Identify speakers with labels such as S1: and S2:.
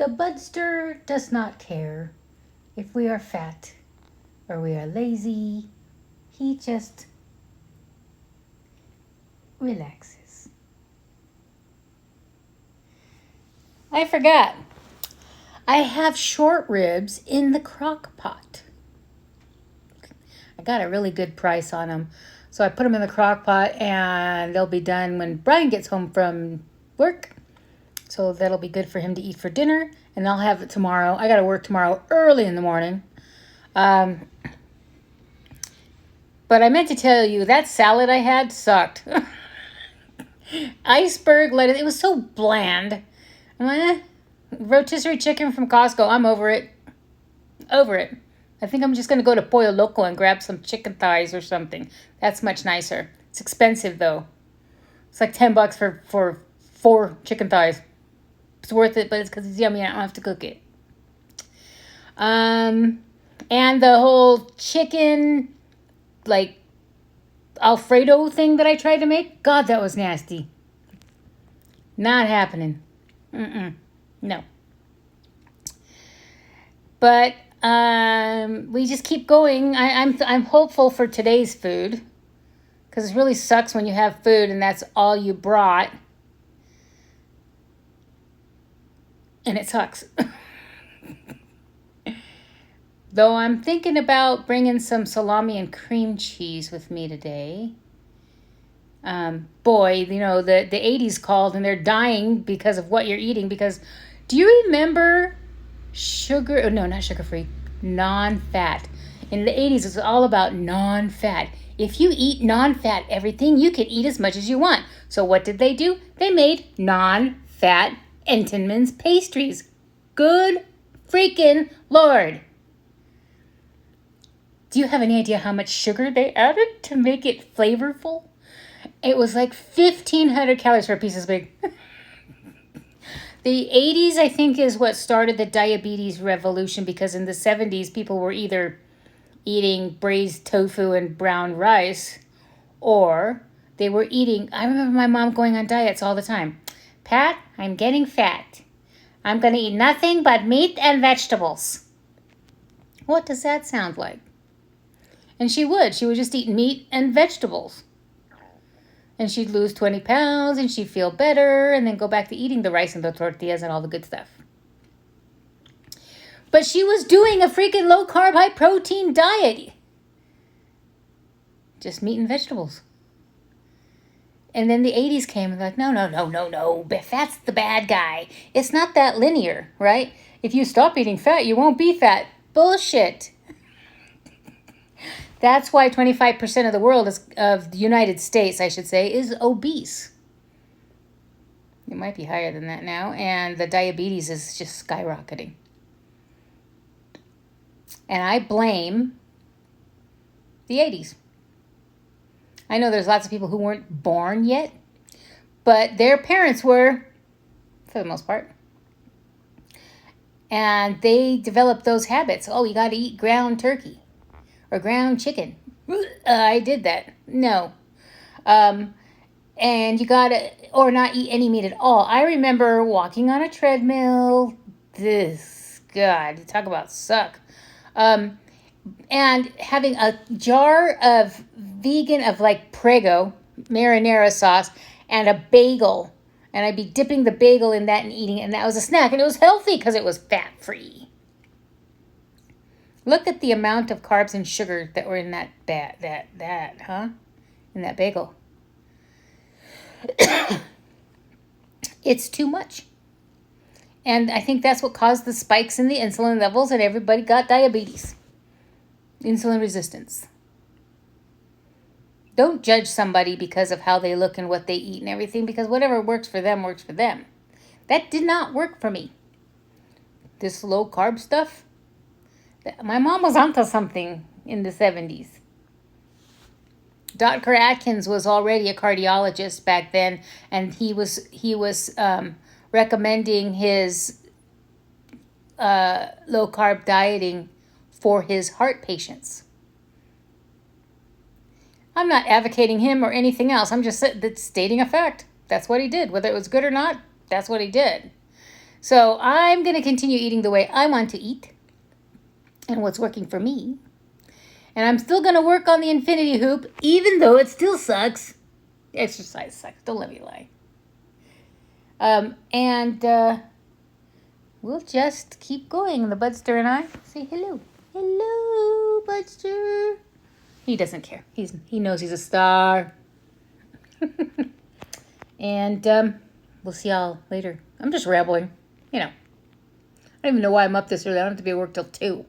S1: The budster does not care if we are fat or we are lazy. He just relaxes. I forgot. I have short ribs in the crock pot. I got a really good price on them. So I put them in the crock pot and they'll be done when Brian gets home from work. So that'll be good for him to eat for dinner. And I'll have it tomorrow. I got to work tomorrow early in the morning. But I meant to tell you, that salad I had sucked. Iceberg lettuce. It was so bland. I'm like, rotisserie chicken from Costco. I'm over it. Over it. I think I'm just going to go to Pollo Loco and grab some chicken thighs or something. That's much nicer. It's expensive, though. It's like $10 for 4 chicken thighs. It's worth it, but it's because it's yummy and I don't have to cook it. And the whole chicken, like, Alfredo thing that I tried to make, God, that was nasty. Not happening. No. But we just keep going. I'm hopeful for today's food, because it really sucks when you have food and that's all you brought. And it sucks. Though I'm thinking about bringing some salami and cream cheese with me today. Boy, you know, the 80s called and they're dying because of what you're eating. Because do you remember sugar? No, not sugar-free. Non-fat. In the 80s, it was all about non-fat. If you eat non-fat everything, you can eat as much as you want. So what did they do? They made non-fat Entenmann's pastries. Good freaking Lord. Do you have any idea how much sugar they added to make it flavorful? It was like 1,500 calories for a piece as big. The 80s, I think, is what started the diabetes revolution, because in the 70s, people were either eating braised tofu and brown rice, or they were eating, I remember my mom going on diets all the time. Pat, I'm getting fat. I'm going to eat nothing but meat and vegetables. What does that sound like? And she would just eat meat and vegetables. And she'd lose 20 pounds and she'd feel better and then go back to eating the rice and the tortillas and all the good stuff. But she was doing a freaking low-carb, high-protein diet. Just meat and vegetables. And then the 80s came and like, no. Fat's the bad guy. It's not that linear, right? If you stop eating fat, you won't be fat. Bullshit. That's why 25% of the world of the United States, I should say, is obese. It might be higher than that now. And the diabetes is just skyrocketing. And I blame the 80s. I know there's lots of people who weren't born yet, but their parents were, for the most part. And they developed those habits. Oh, you got to eat ground turkey or ground chicken. I did that. No. And you got to, or not eat any meat at all. I remember walking on a treadmill. God, talk about suck. And having a jar of vegan, of like Prego, marinara sauce, and a bagel. And I'd be dipping the bagel in that and eating it. And that was a snack. And it was healthy because it was fat-free. Look at the amount of carbs and sugar that were in that in that bagel. It's too much. And I think that's what caused the spikes in the insulin levels, and everybody got diabetes. Insulin resistance. Don't judge somebody because of how they look and what they eat and everything, because whatever works for them works for them. That did not work for me. This low carb stuff, my mom was onto something in the 70s. Dr. Atkins was already a cardiologist back then, and he was recommending his low carb dieting for his heart patients. I'm not advocating him or anything else. I'm just stating a fact. That's what he did. Whether it was good or not, that's what he did. So I'm going to continue eating the way I want to eat and what's working for me. And I'm still going to work on the infinity hoop, even though it still sucks. Exercise sucks. Don't let me lie. And we'll just keep going. The Budster and I say hello. Hello, Budster. He doesn't care. He knows he's a star. And we'll see y'all later. I'm just rambling. I don't even know why I'm up this early. I don't have to be at work till 2.